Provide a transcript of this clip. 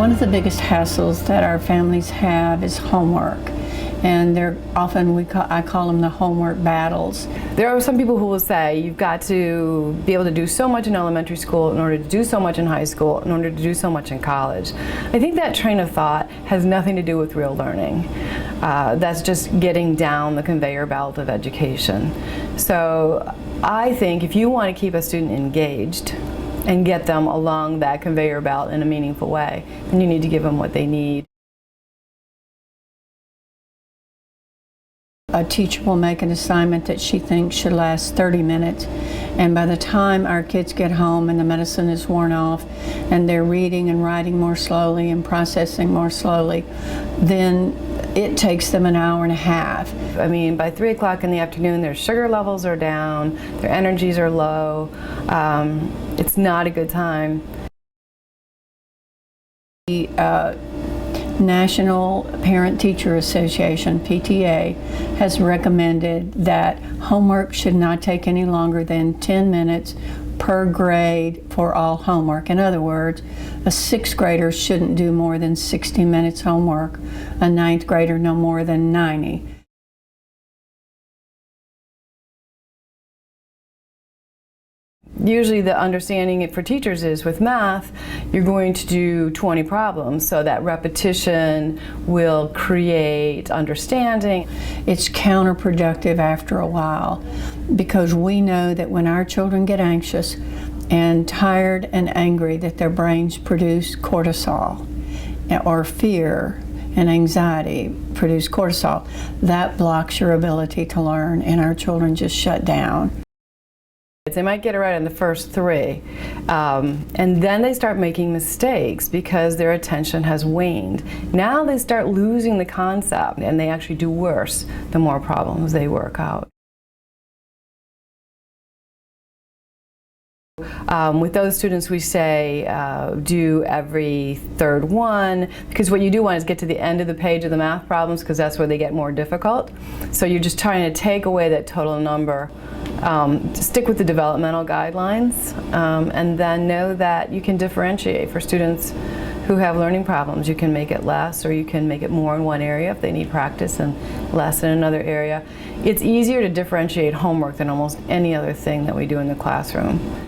One of the biggest hassles that our families have is homework. And they're often, I call them the homework battles. There are some people who will say you've got to be able to do so much in elementary school in order to do so much in high school, in order to do so much in college. I think that train of thought has nothing to do with real learning. That's just getting down the conveyor belt of education. So I think if you want to keep a student engaged and get them along that conveyor belt in a meaningful way, then you need to give them what they need. A teacher will make an assignment that she thinks should last 30 minutes, and by the time our kids get home and the medicine is worn off and they're reading and writing more slowly and processing more slowly, then it takes them an hour and a half. I mean, by 3 o'clock in the afternoon, their sugar levels are down, their energies are low. It's not a good time. The National Parent-Teacher Association, PTA, has recommended that homework should not take any longer than 10 minutes per grade for all homework. In other words, a 6th grader shouldn't do more than 60 minutes homework, a 9th grader no more than 90. Usually the understanding for teachers is with math, you're going to do 20 problems, so that repetition will create understanding. It's counterproductive after a while, because we know that when our children get anxious and tired and angry, that their brains produce cortisol, or fear and anxiety produce cortisol. That blocks your ability to learn, and our children just shut down. They might get it right in the first 3, and then they start making mistakes because their attention has waned. Now they start losing the concept, and they actually do worse the more problems they work out. With those students, we say do every 3rd one, because what you do want is get to the end of the page of the math problems, because that's where they get more difficult. So you're just trying to take away that total number. Stick with the developmental guidelines, and then know that you can differentiate for students who have learning problems. You can make it less, or you can make it more in one area if they need practice and less in another area. It's easier to differentiate homework than almost any other thing that we do in the classroom.